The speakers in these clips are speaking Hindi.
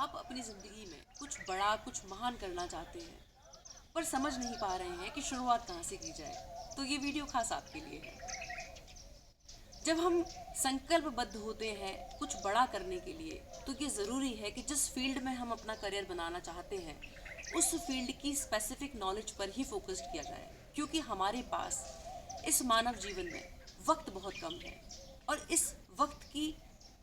आप अपनी ज़िंदगी में कुछ बड़ा कुछ महान करना चाहते हैं पर समझ नहीं पा रहे हैं कि शुरुआत कहाँ से की जाए, तो ये वीडियो खास आपके लिए है। जब हम संकल्पबद्ध होते हैं कुछ बड़ा करने के लिए, तो ये ज़रूरी है कि जिस फील्ड में हम अपना करियर बनाना चाहते हैं उस फील्ड की स्पेसिफिक नॉलेज पर ही फोकस्ड किया जाए, क्योंकि हमारे पास इस मानव जीवन में वक्त बहुत कम है और इस वक्त की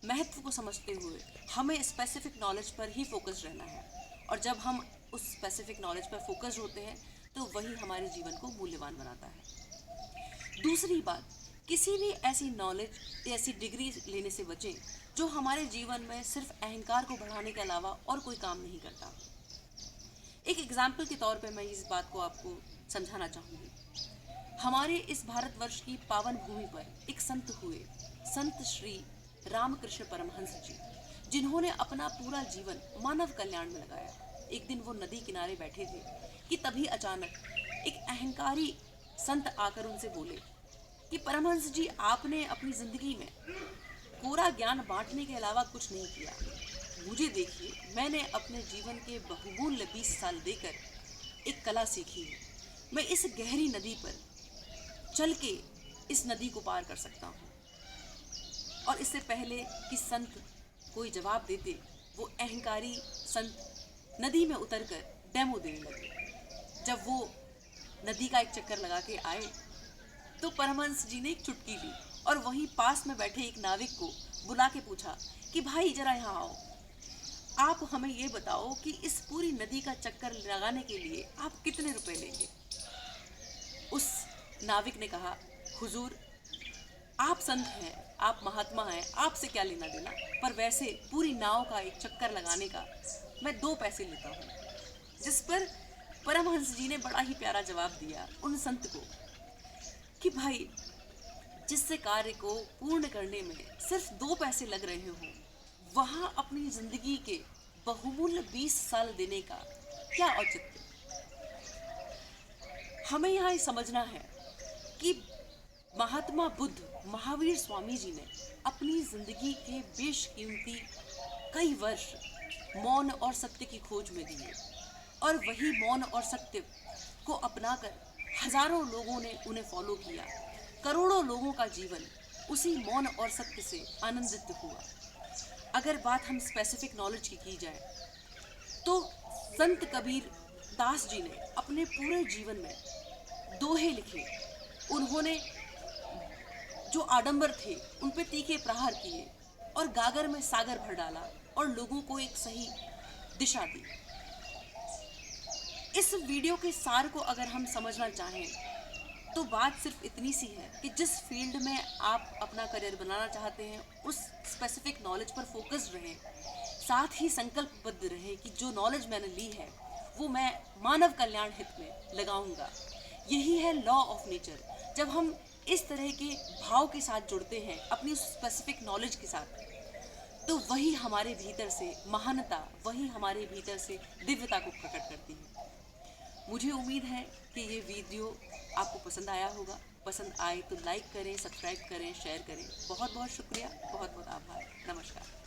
महत्व को समझते हुए हमें स्पेसिफिक नॉलेज पर ही फोकस रहना है। और जब हम उस स्पेसिफिक नॉलेज पर फोकस होते हैं तो वही हमारे जीवन को मूल्यवान बनाता है। दूसरी बात, किसी भी ऐसी नॉलेज या ऐसी डिग्री लेने से बचें जो हमारे जीवन में सिर्फ अहंकार को बढ़ाने के अलावा और कोई काम नहीं करता। एक एग्जाम्पल के तौर पे मैं इस बात को आपको समझाना चाहूँगी। हमारे इस भारतवर्ष की पावन भूमि पर एक संत हुए, संत श्री रामकृष्ण परमहंस जी, जिन्होंने अपना पूरा जीवन मानव कल्याण में लगाया। एक दिन वो नदी किनारे बैठे थे कि तभी अचानक एक अहंकारी संत आकर उनसे बोले कि परमहंस जी, आपने अपनी जिंदगी में कोरा ज्ञान बांटने के अलावा कुछ नहीं किया। मुझे देखिए, मैंने अपने जीवन के बहुमूल्य 20 साल देकर एक कला सीखी है। मैं इस गहरी नदी पर चल के इस नदी को पार कर सकता हूँ। और इससे पहले कि संत कोई जवाब देते, वो अहंकारी संत नदी में उतरकर डेमो देने लगे। जब वो नदी का एक चक्कर लगा के आए तो परमहंस जी ने एक चुटकी ली और वहीं पास में बैठे एक नाविक को बुला के पूछा कि भाई जरा यहाँ आओ, आप हमें ये बताओ कि इस पूरी नदी का चक्कर लगाने के लिए आप कितने रुपए लेंगे। उस नाविक ने कहा, हुजूर, आप संत हैं, आप महात्मा हैं, आपसे क्या लेना देना, पर वैसे पूरी नाव का एक चक्कर लगाने का मैं 2 पैसे लेता हूँ। जिस पर परमहंस जी ने बड़ा ही प्यारा जवाब दिया उन संत को कि भाई, जिससे कार्य को पूर्ण करने में सिर्फ 2 पैसे लग रहे हो, वहां अपनी जिंदगी के बहुमूल्य 20 साल देने का क्या औचित्य। हमें यहाँ समझना है कि महात्मा बुद्ध, महावीर स्वामी जी ने अपनी जिंदगी के बेशकीमती कई वर्ष मौन और सत्य की खोज में दिए, और वही मौन और सत्य को अपनाकर हजारों लोगों ने उन्हें फॉलो किया। करोड़ों लोगों का जीवन उसी मौन और सत्य से आनंदित हुआ। अगर बात हम स्पेसिफिक नॉलेज की जाए तो संत कबीर दास जी ने अपने पूरे जीवन में दोहे लिखे। उन्होंने जो आडंबर थे उन पे तीखे प्रहार किए और गागर में सागर भर डाला और लोगों को एक सही दिशा दी। इस वीडियो के सार को अगर हम समझना चाहें तो बात सिर्फ इतनी सी है कि जिस फील्ड में आप अपना करियर बनाना चाहते हैं उस स्पेसिफिक नॉलेज पर फोकस्ड रहें, साथ ही संकल्पबद्ध रहें कि जो नॉलेज मैंने ली है वो मैं मानव कल्याण हित में लगाऊंगा। यही है लॉ ऑफ नेचर। जब हम इस तरह के भाव के साथ जुड़ते हैं अपनी उस स्पेसिफिक नॉलेज के साथ, तो वही हमारे भीतर से महानता, वही हमारे भीतर से दिव्यता को प्रकट करती है। मुझे उम्मीद है कि ये वीडियो आपको पसंद आया होगा। पसंद आए तो लाइक करें, सब्सक्राइब करें, शेयर करें। बहुत बहुत शुक्रिया, बहुत बहुत आभार। नमस्कार।